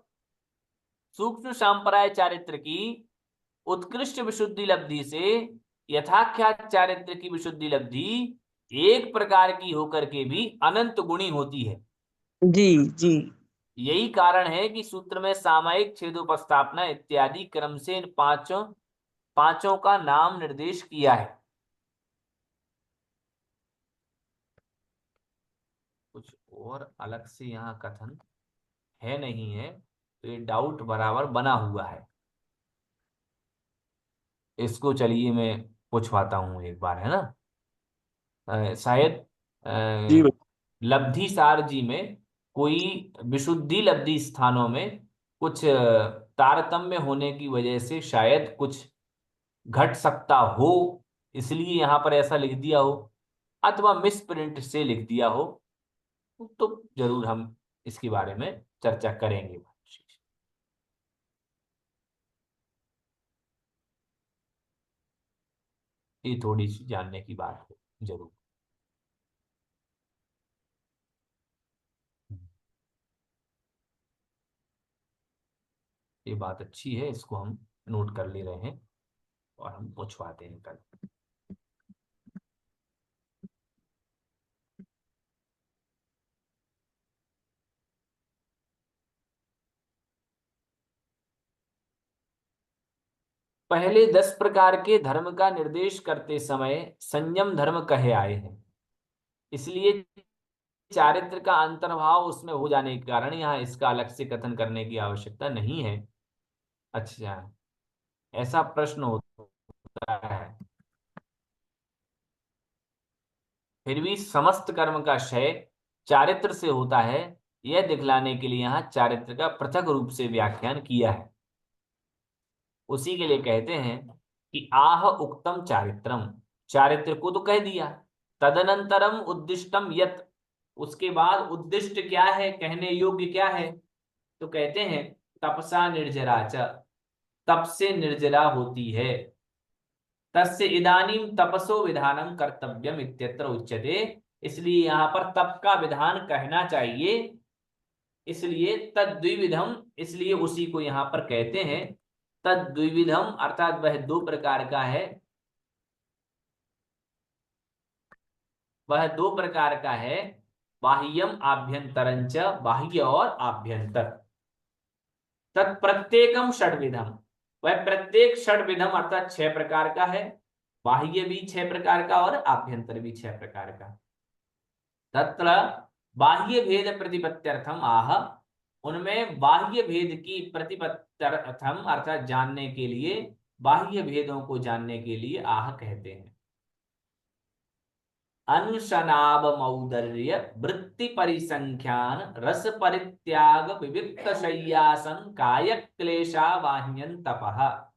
सूक्ष्म सांप्राय चारित्र की उत्कृष्ट विशुद्धि लब्धि से यथाख्यात चारित्र की विशुद्धि लब्धि एक प्रकार की होकर के भी अनंत गुणी होती है। जी जी यही कारण है कि सूत्र में सामयिक छेदोपस्थापना इत्यादि क्रम से इन पांचों का नाम निर्देश किया है। कुछ और अलग से यहाँ कथन है नहीं है, तो ये डाउट बराबर बना हुआ है। इसको चलिए मैं पूछवाता हूं एक बार, है ना। शायद जी लब्धि सार जी में कोई विशुद्धि लब्धि स्थानों में कुछ तारतम्य होने की वजह से शायद कुछ घट सकता हो, इसलिए यहाँ पर ऐसा लिख दिया हो, अथवा मिस प्रिंट से लिख दिया हो, तो जरूर हम इसके बारे में चर्चा करेंगे। ये थोड़ी सी जानने की बात है जरूर। ये बात अच्छी है, इसको हम नोट कर ले रहे हैं और हम पूछवाते हैं कल। पहले 10 प्रकार के धर्म का निर्देश करते समय संयम धर्म कहे आए हैं, इसलिए चारित्र का अंतर्भाव उसमें हो जाने के कारण यहाँ इसका अलग से कथन करने की आवश्यकता नहीं है। अच्छा, ऐसा प्रश्न होता है। फिर भी समस्त कर्म का क्षय चारित्र से होता है, यह दिखलाने के लिए यहाँ चारित्र का पृथक रूप से व्याख्यान किया है। उसी के लिए कहते हैं कि आह उक्तम चारित्रम, चारित्र को तो कह दिया, तदनंतरम उद्दिष्टम यत, उसके बाद उद्दिष्ट क्या है, कहने योग्य क्या है, तो कहते हैं तपसा निर्जरा च, तप से निर्जरा होती है, तस्य इदानीम तपसो विधानम कर्तव्यम इत्यत्र उच्यते, इसलिए यहाँ पर तप का विधान कहना चाहिए, इसलिए तद्विविधम, इसलिए उसी को यहाँ पर कहते हैं तद्विविधम, अर्थात वह दो प्रकार का है, वह दो प्रकार का है, बाह्यम आभ्यंतरंच, बाह्य और आभ्यंतर, तत्प्रत्येकम षड्विधम, वह प्रत्येक षड्विधम अर्थात 6 प्रकार का है, बाह्य भी 6 प्रकार का और आभ्यंतर भी 6 प्रकार का। तत्र बाह्य भेद प्रतिपत्त्यर्थम आह, उनमें बाह्य भेद की प्रतिपत्त्यर्थम अर्थात जानने के लिए, बाह्य भेदों को जानने के लिए आह कहते हैं। अनशनावमौदर्य वृत्ति परिसंख्यान रस परित्याग विविक्त शय्यासन काय क्लेशा वाह्यन तपः।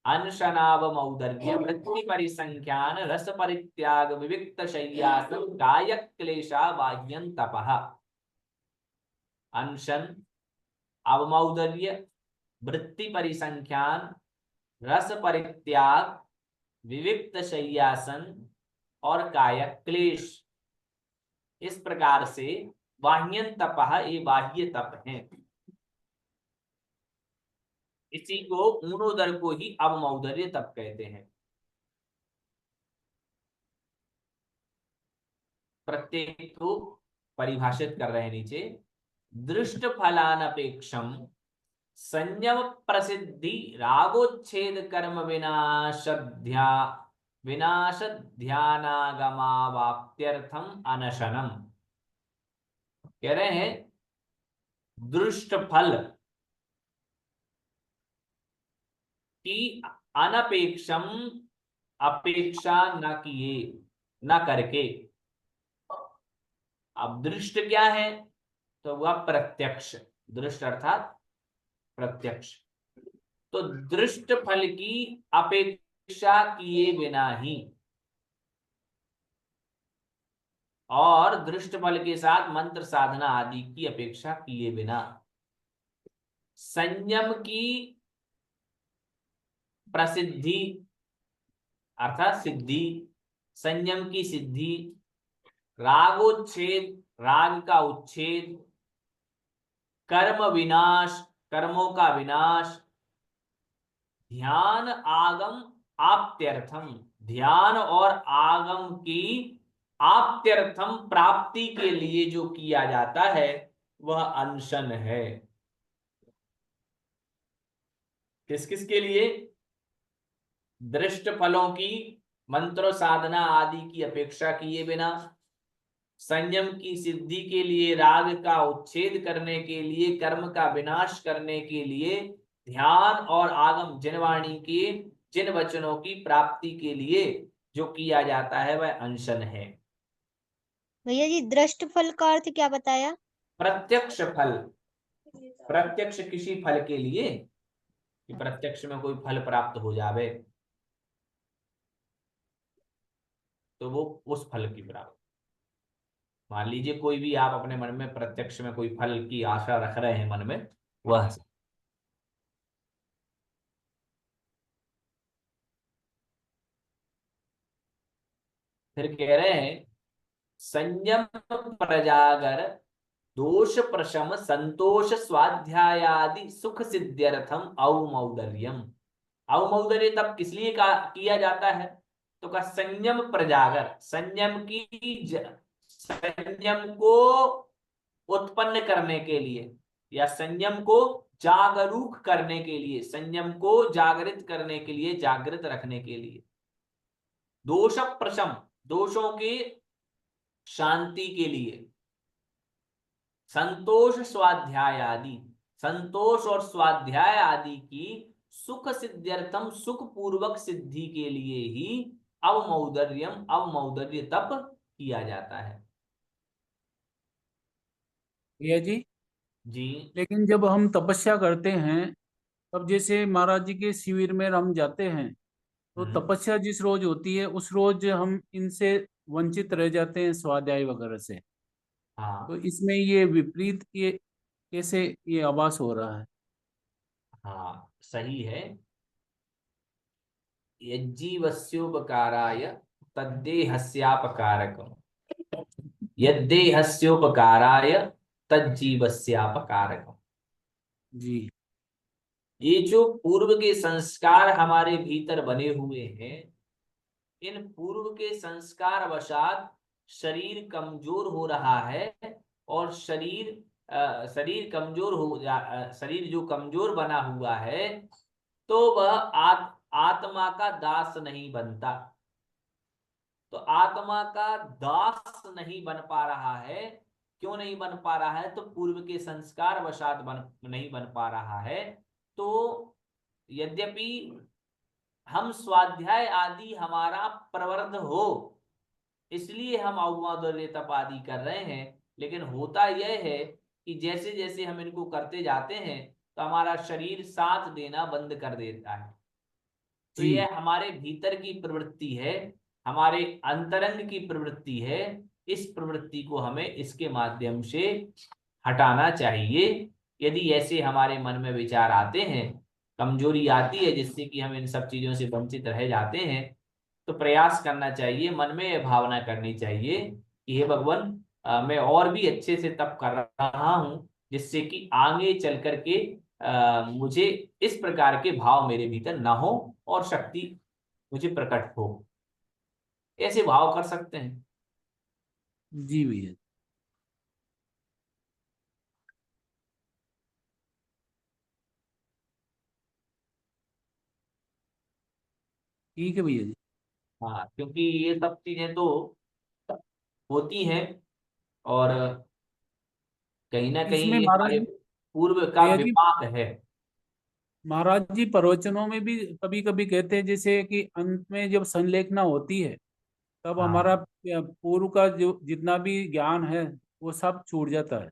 अनशनावमौदर्य वृत्ति परिसंख्यान रस परित्याग विविक्त शय्यासन काय क्लेशा वाह्यन तपः। अनशन, अवमौदर्य, वृत्ति परिसंख्यान, रस परित्याग, विविक्त शय्यासन और कायक क्लेश, इस प्रकार से बाह्यन तपः, ये बाह्य तप है। इसी को ऊनोदर को ही अवमौदर्य तप कहते हैं। प्रत्येक को परिभाषित कर रहे हैं नीचे। दृष्ट फलानपेक्षम संयम प्रसिद्धि रागोच्छेद कर्म विनाश ध्यानागमावाप्त्यर्थम अनशनम। कह रहे हैं दृष्ट फल की अनपेक्षम, अपेक्षा न किए, न करके। अब दृष्ट क्या है? तो वह प्रत्यक्ष, दृष्ट अर्थात प्रत्यक्ष। तो दृष्ट फल की अपेक्षा किए बिना ही और दृष्ट फल के साथ मंत्र साधना आदि की अपेक्षा किए बिना संयम की प्रसिद्धि अर्थात सिद्धि, संयम की सिद्धि, रागोच्छेद, राग का उच्छेद, कर्म विनाश, कर्मों का विनाश, ध्यान आगम आप्त्यर्थम, ध्यान और आगम की आप्त्यर्थम प्राप्ति के लिए जो किया जाता है वह अनशन है। किस किस के लिए? दृष्ट फलों की मंत्र साधना आदि की अपेक्षा किए बिना, संयम की सिद्धि के लिए, राग का उच्छेद करने के लिए, कर्म का विनाश करने के लिए, ध्यान और आगम जिनवाणी के जिन वचनों की प्राप्ति के लिए जो किया जाता है वह अनशन है। भैया जी दृष्ट फल का अर्थ क्या बताया? प्रत्यक्ष फल, प्रत्यक्ष किसी फल के लिए कि प्रत्यक्ष में कोई फल प्राप्त हो जावे तो वो उस फल की प्राप्ति। मान लीजिए कोई भी आप अपने मन में प्रत्यक्ष में कोई फल की आशा रख रहे हैं मन में, वह फिर कह रहे हैं संयम प्रजागर दोष प्रशम संतोष स्वाध्यायादि सुख सिद्ध्यर्थम अवमौदर्यम। अवमौदर्य तब किस लिए किया जाता है? तो का संयम प्रजागर, संयम को उत्पन्न करने के लिए या संयम को जागरूक करने के लिए, संयम को जागृत करने के लिए, जागृत रखने के लिए, दोष प्रशम, दोषों की शांति के लिए, संतोष स्वाध्याय आदि, संतोष और स्वाध्याय आदि की सुख सिद्ध्यर्थम, सुख पूर्वक सिद्धि के लिए ही अवमौदर्यम, अवमौदर्य तप किया जाता है। भैया जी जी लेकिन जब हम तपस्या करते हैं तब जैसे महाराज जी के शिविर में हम जाते हैं तो तपस्या जिस रोज होती है उस रोज हम इनसे वंचित रह जाते हैं स्वाध्याय वगैरह से। हाँ तो इसमें ये विपरीत ये कैसे ये आभास हो रहा है? हाँ सही है। यज्जीवस्योपकाराय तद्देहस्यापकारकम्, यद्देहस्योपकाराय तज्जीवस्यापकारकम्। जी ये जो पूर्व के संस्कार हमारे भीतर बने हुए हैं, इन पूर्व के संस्कार वशात शरीर कमजोर हो रहा है और शरीर शरीर जो कमजोर बना हुआ है तो वह आत्मा का दास नहीं बनता। तो आत्मा का दास नहीं बन पा रहा है। क्यों नहीं बन पा रहा है? तो पूर्व के संस्कार वशात नहीं बन पा रहा है। तो यद्यपि हम स्वाध्याय आदि हमारा प्रवृत्त हो, इसलिए हम अवमोदर्य तप आदि कर रहे हैं। लेकिन होता यह है कि जैसे जैसे हम इनको करते जाते हैं तो हमारा शरीर साथ देना बंद कर देता है। तो जी यह हमारे भीतर की प्रवृत्ति है, हमारे अंतरंग की प्रवृत्ति है। इस प्रवृत्ति को हमें इसके माध्यम से हटाना चाहिए। यदि ऐसे हमारे मन में विचार आते हैं, कमजोरी आती है जिससे कि हम इन सब चीजों से वंचित रह जाते हैं, तो प्रयास करना चाहिए, मन में यह भावना करनी चाहिए कि हे भगवान, मैं और भी अच्छे से तप कर रहा हूं, जिससे कि आगे चल करके मुझे इस प्रकार के भाव मेरे भीतर ना हो और शक्ति मुझे प्रकट हो। ऐसे भाव कर सकते हैं। जी भैया। ठीक है भैया जी। हाँ, क्योंकि ये सब चीजें तो होती हैं और कहीं ना कहीं इसमें ये महाराज हमारे पूर्व का भैया जी, विपाक है। महाराज जी प्रवचनों में भी कभी कभी कहते हैं जैसे कि अंत में जब संलेखना होती है तब हाँ हमारा पूर्व का जो जितना भी ज्ञान है वो सब छूट जाता है।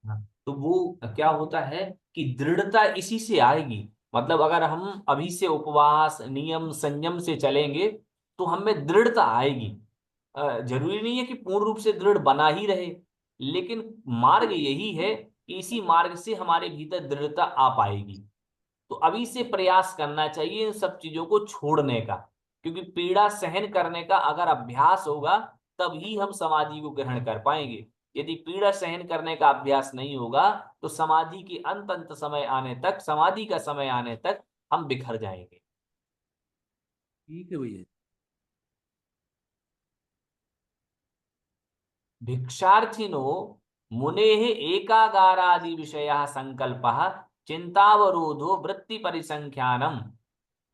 हाँ, तो वो क्या होता है कि दृढ़ता इसी से आएगी। मतलब अगर हम अभी से उपवास, नियम, संयम से चलेंगे तो हमें दृढ़ता आएगी। जरूरी नहीं है कि पूर्ण रूप से दृढ़ बना ही रहे, लेकिन मार्ग यही है कि इसी मार्ग से हमारे भीतर दृढ़ता आ पाएगी। तो अभी से प्रयास करना चाहिए इन सब चीजों को छोड़ने का, क्योंकि पीड़ा सहन करने का अगर अभ्यास होगा तभी हम समाधि को ग्रहण कर पाएंगे। यदि पीड़ा सहन करने का अभ्यास नहीं होगा तो समाधि के अंत समय आने तक, समाधि का समय आने तक हम बिखर जाएंगे। ठीक है भैया। भिक्षार्थिनो मुनेः एकागारादि विषयः संकल्पः चिंतावरोधो वृत्ति परिसंख्यानम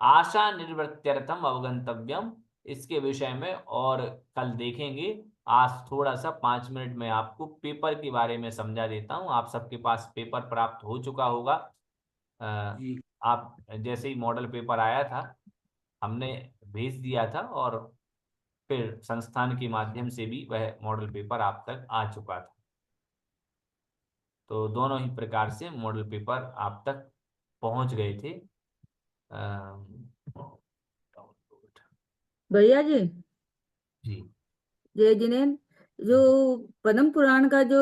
आशा निवृत्त्यर्थम अवगंतव्यम। इसके विषय में और कल देखेंगे। आज थोड़ा सा 5 मिनट में आपको पेपर के बारे में समझा देता हूँ। आप सबके पास पेपर प्राप्त हो चुका होगा। जी आप जैसे ही मॉडल पेपर आया था हमने भेज दिया था, और फिर संस्थान के माध्यम से भी वह मॉडल पेपर आप तक आ चुका था। तो दोनों ही प्रकार से मॉडल पेपर आप तक पहुंच गए थे। भैया जी, जी जय जिनेन्द्र, जो पद्म पुराण का जो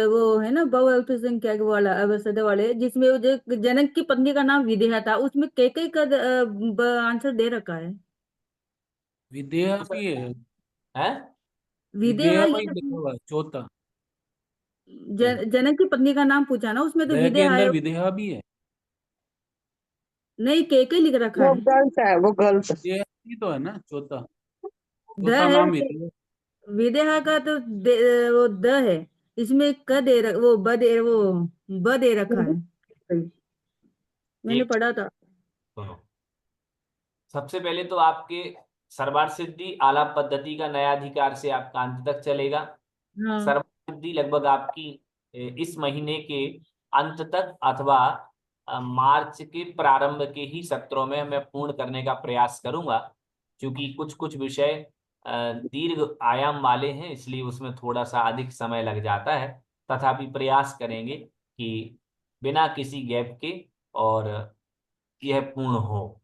वो है ना, बहु अल्प संख्या वाला अवसद वाले, जिसमें वो जो जनक की पत्नी का नाम विदेहा था, उसमें कैकई का आंसर दे रखा है। विदेह भी है। है। विदेहा विदेह ये भाई लिखा हुआ है चौथा। जनक की पत्नी का नाम पूछा ना, उसमें तो द के विदेहा है। अंदर विदेह भी है। नहीं, कैकई लिख रखा वो है। गर्ल्स है, वो गर्ल्स। विदेह ही तो है ना चौथा। द चौथा है, नाम विदेह। विदेहा का तो वो द है। इसमें क दे वो ब दे रखा है। मैंने एक पढ़ा था। सुनो, सबसे पहले तो आपके सर्वार्थ सिद्धि आलाप पद्धति का नया अधिकार से आपका अंत तक चलेगा। हाँ। सर्वार्थ सिद्धि लगभग आपकी इस महीने के अंत तक अथवा मार्च के प्रारंभ के ही सत्रों में मैं पूर्ण करने का प्रयास करूंगा। क्योंकि कुछ कुछ विषय दीर्घ आयाम वाले हैं, इसलिए उसमें थोड़ा सा अधिक समय लग जाता है। तथापि प्रयास करेंगे कि बिना किसी गैप के और यह पूर्ण हो।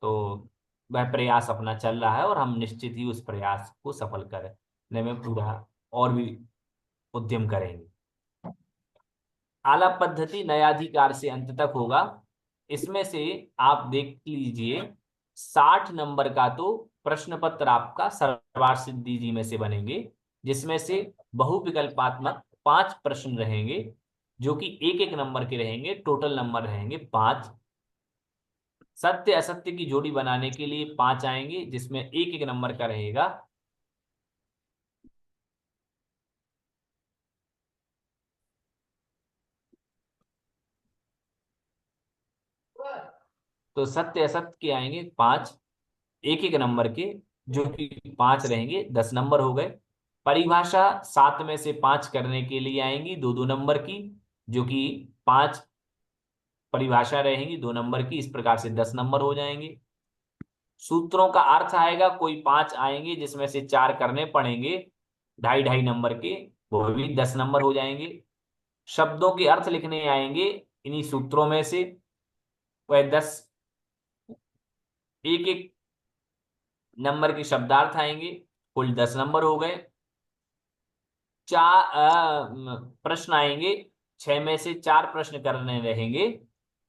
तो वह प्रयास अपना चल रहा है और हम निश्चित ही उस प्रयास को सफल करने में पूरा और भी उद्यम करेंगे। आलाप पद्धति नयाधिकार से अंत तक होगा। इसमें से आप देख लीजिए 60 नंबर का तो प्रश्न पत्र आपका सर्वार्थ सिद्धि जी में से बनेंगे, जिसमें से बहुविकल्पात्मक 5 प्रश्न रहेंगे जो कि एक एक नंबर के रहेंगे। टोटल नंबर रहेंगे 5। सत्य असत्य की जोड़ी बनाने के लिए 5 आएंगे, जिसमें एक एक नंबर का रहेगा। तो सत्य असत्य के आएंगे 5 एक एक नंबर के, जो कि 5 रहेंगे, 10 नंबर हो गए। परिभाषा 7 में से 5 करने के लिए आएंगी 2-2 नंबर की, जो कि 5 परिभाषा रहेंगी 2 नंबर की। इस प्रकार से 10 नंबर हो जाएंगे। सूत्रों का अर्थ आएगा, कोई 5 आएंगे जिसमें से 4 करने पड़ेंगे 2.5 नंबर के, वो भी 10 नंबर हो जाएंगे। शब्दों के अर्थ लिखने आएंगे इन्हीं सूत्रों में से, वह 10 एक एक नंबर के शब्दार्थ आएंगे, कुल 10 नंबर हो गए। 4 प्रश्न आएंगे, 6 में से 4 प्रश्न करने रहेंगे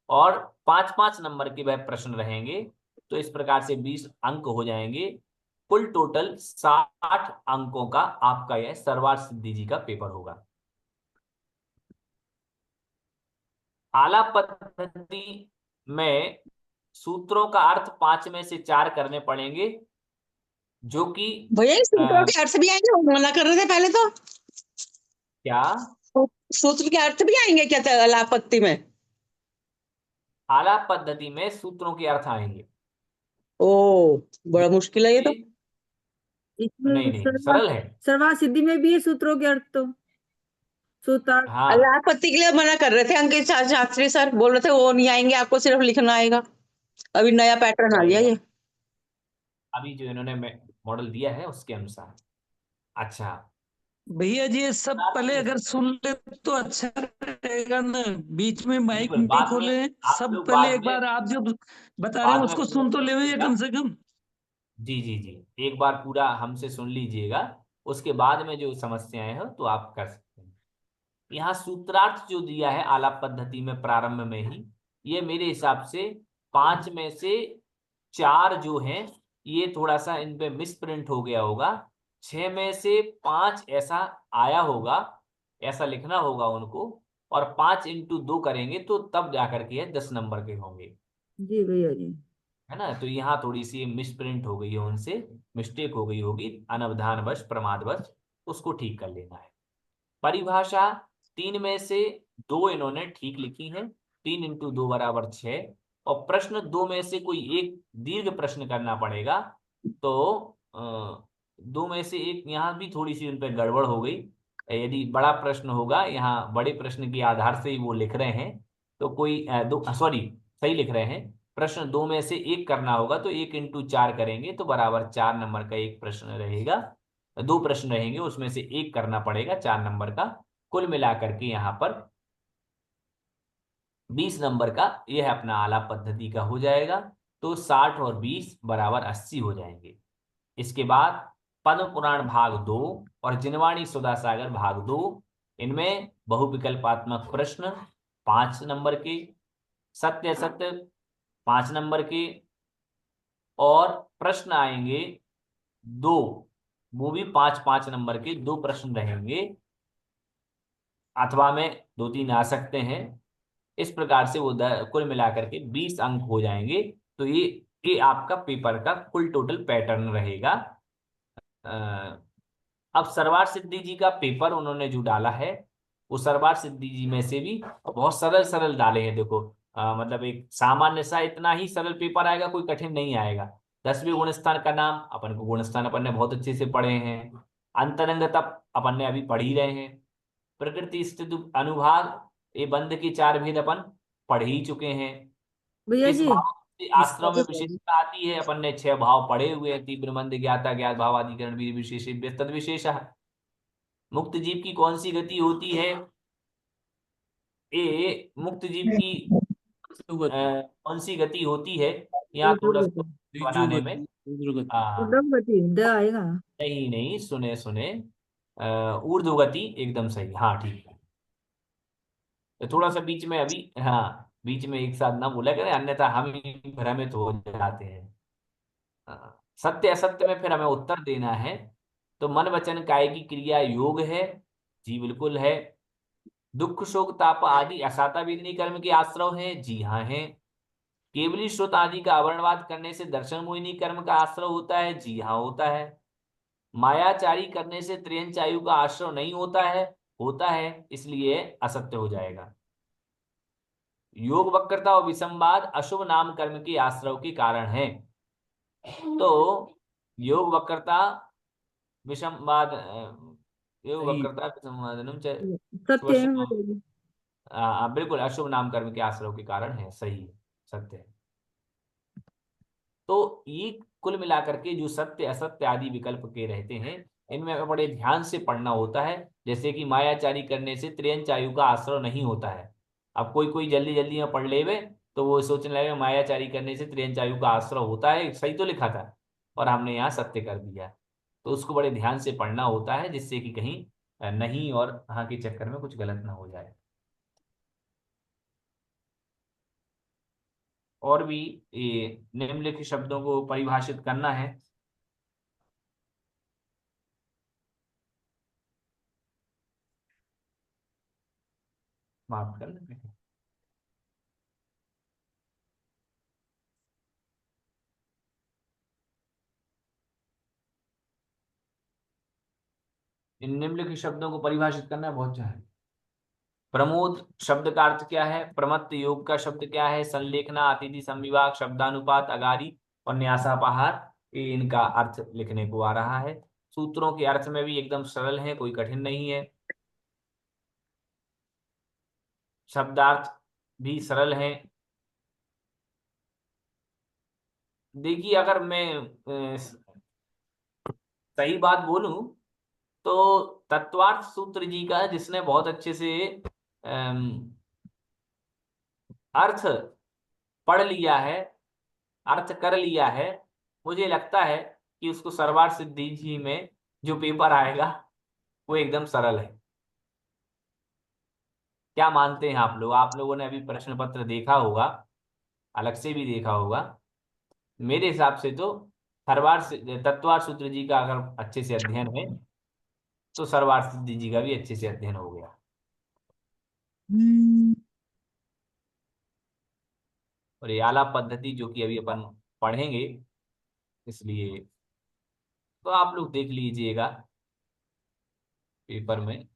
और 5-5 नंबर के वह प्रश्न रहेंगे। तो इस प्रकार से 20 अंक हो जाएंगे। कुल टोटल 60 अंकों का आपका यह सर्वार्थ सिद्धि जी का पेपर होगा। आला पद्धति में सूत्रों का अर्थ 5 में से 4 करने पड़ेंगे, जो कि भैया ये सूत्रों के अर्थ भी आएंगे, वो मना कर रहे थे पहले तो। क्या सूत्र के अर्थ भी आएंगे क्या अलापत्ति में? आला पद्धति में सूत्रों के अर्थ आएंगे। ओ, बड़ा मुश्किल है ये तो। इसमें नहीं सरल है। सर्वार्थ सिद्धि में भी है सूत्रों के अर्थ तो सूत्रार्थ। हाँ अलापत्ति के लिए मना कर रहे थे अंकित शास्त्री सर, बोल रहे थे वो नहीं आएंगे, आपको सिर्फ लिखना आएगा। अभी नया पैटर्न आ गया ये। अभी जो इन्होंने मॉडल दिया है उसके अनुसार। अच्छा भैया जी ये सब पहले अगर सुन ले तो अच्छा रहेगा ना, बीच में माइक बिल्कुल, नहीं बाद में खोले। आप सब लोग पहले बाद एक में बार आप जो बता रहे हैं उसको पूरा सुन तो ले भैया सुनिएगा। कम से कम। जी एक बार पूरा हमसे सुन लीजिएगा, उसके बाद में जो समस्याएं हैं तो आप कर सकते हैं। यहाँ सूत्रार्थ जो दिया है आलाप पद्धति में प्रारंभ में ही, ये मेरे हिसाब से 5 में से 4 जो हैं ये थोड़ा सा इन पे मिसप्रिंट हो गया होगा। 6 में से 5 ऐसा आया होगा, ऐसा लिखना होगा उनको, और 5 इंटू 2 करेंगे तो तब जाकर के 10 नंबर के होंगे, जी भैया जी। है ना। तो यहाँ थोड़ी सी मिसप्रिंट हो गई है, उनसे मिस्टेक हो गई होगी, अनवधानवश प्रमादवश, उसको ठीक कर लेना है। परिभाषा 3 में से 2 इन्होंने ठीक लिखी है, 3 इंटू 2 बराबर 6। और प्रश्न 2 में से कोई एक दीर्घ प्रश्न करना पड़ेगा, तो 2 में से एक, यहाँ भी थोड़ी सी उन पर गड़बड़ हो गई। यदि बड़ा प्रश्न होगा, यहाँ बड़े प्रश्न के आधार से ही वो लिख रहे हैं, तो कोई सही लिख रहे हैं। प्रश्न 2 में से एक करना होगा तो 1 इंटू 4 करेंगे तो बराबर 4 नंबर का एक प्रश्न रहेगा। 2 प्रश्न रहेंगे, उसमें से एक करना पड़ेगा 4 नंबर का। कुल मिलाकर के यहाँ पर 20 नंबर का यह अपना आलाप पद्धति का हो जाएगा। तो 60 और 20 बराबर 80 हो जाएंगे। इसके बाद पद्म पुराण भाग 2 और जिनवाणी सुधा सागर भाग 2, इनमें बहुविकल्पात्मक प्रश्न 5 नंबर के, सत्य असत्य 5 नंबर के, और प्रश्न आएंगे 2, वो भी 5-5 नंबर के 2 प्रश्न रहेंगे, अथवा में 2-3 आ सकते हैं। इस प्रकार से वो कुल मिलाकर के 20 अंक हो जाएंगे। तो ये आपका पेपर का कुल टोटल पैटर्न रहेगा। अब सर्वार्थ सिद्धि जी का पेपर उन्होंने जो डाला है, वो सर्वार्थ सिद्धि जी में से भी बहुत सरल सरल डाले हैं। देखो मतलब एक सामान्य सा इतना ही सरल पेपर आएगा, कोई कठिन नहीं आएगा। 10वें गुणस्थान का नाम, अपन को गुणस्थान अपन ने बहुत अच्छे से पढ़े हैं। अंतरंगता अपन ने अभी पढ़ ही रहे हैं। प्रकृति स्थिति अनुभाग, ये बंध के 4 भेद अपन पढ़ ही चुके हैं। भैया किस जी भाव से आश्रम में विशेषता आती है, अपन ने 6 भाव पढ़े हुए हैं। तीव्र मंद ज्ञाता ज्ञात भाव अधिकरण वीर विशेष तद विशेष। मुक्त जीव की कौन सी गति होती है, ये मुक्त जीव की कौन सी गति होती है, यहाँ थोड़ा सा बनाने में उद्धव गति द आएगा। नहीं सुने ऊर्ध्व गति एकदम सही, हाँ ठीक है। तो थोड़ा सा बीच में अभी, हाँ बीच में एक साथ ना बोला करें, अन्यथा हम ही भ्रमित हो जाते हैं। सत्य असत्य में फिर हमें उत्तर देना है। तो मन वचन काय की क्रिया योग है, जी बिल्कुल है। दुख शोक ताप आदि असाता विधि कर्म के आश्रव है, जी हाँ है। केवली श्रुत आदि का आवरणवाद करने से दर्शन मोहिनी कर्म का आश्रव होता है, जी हाँ होता है। मायाचारी करने से त्रियंचायु का आश्रव नहीं होता है, इसलिए असत्य हो जाएगा। योग वक्रता और विसंवाद अशुभ नाम कर्म के आश्रव के कारण है। तो योग वक्रता विसंवाद, योग वक्रता विसंवादनम सत्य है भैया जी। बिल्कुल अशुभ नाम कर्म के आश्रव के कारण है, सही है, सत्य है। तो ये कुल मिलाकर के जो सत्य असत्य आदि विकल्प के रहते हैं, इनमें हमें बड़े ध्यान से पढ़ना होता है। जैसे कि मायाचारी करने से त्रियंचायु का आश्रय नहीं होता है। अब कोई कोई जल्दी जल्दी में पढ़ लेवे तो वो सोचने लगे मायाचारी करने से त्रियंचायु का आश्रय होता है, सही तो लिखा था और हमने यहाँ सत्य कर दिया। तो उसको बड़े ध्यान से पढ़ना होता है, जिससे कि कहीं नहीं और हाँ के चक्कर में कुछ गलत ना हो जाए। और भी ये निम्नलिखित शब्दों को परिभाषित करना है। माफ कर लें। इन निम्नलिखित शब्दों को परिभाषित करना बहुत चाहिए। प्रमोद शब्द का अर्थ क्या है? प्रमत्त योग का शब्द क्या है? संलेखना, अतिथि संविभाग, शब्दानुपात, अगारी और न्यासापहार, ये इनका अर्थ लिखने को आ रहा है। सूत्रों के अर्थ में भी एकदम सरल है, कोई कठिन नहीं है। शब्दार्थ भी सरल है। देखिए, अगर मैं सही बात बोलूं तो तत्वार्थ सूत्र जी का, जिसने बहुत अच्छे से अर्थ पढ़ लिया है, अर्थ कर लिया है, मुझे लगता है कि उसको सर्वार्थ सिद्धि जी में जो पेपर आएगा वो एकदम सरल है। क्या मानते हैं आप लोग? आप लोगों ने अभी प्रश्न पत्र देखा होगा, अलग से भी देखा होगा। मेरे हिसाब से तो तत्वार्थ सूत्र जी का अगर अच्छे से अध्ययन है तो सर्वार्थ सिद्धि जी का भी अच्छे से अध्ययन हो गया। और ये आलाप पद्धति जो कि अभी अपन पढ़ेंगे, इसलिए तो आप लोग देख लीजिएगा पेपर में।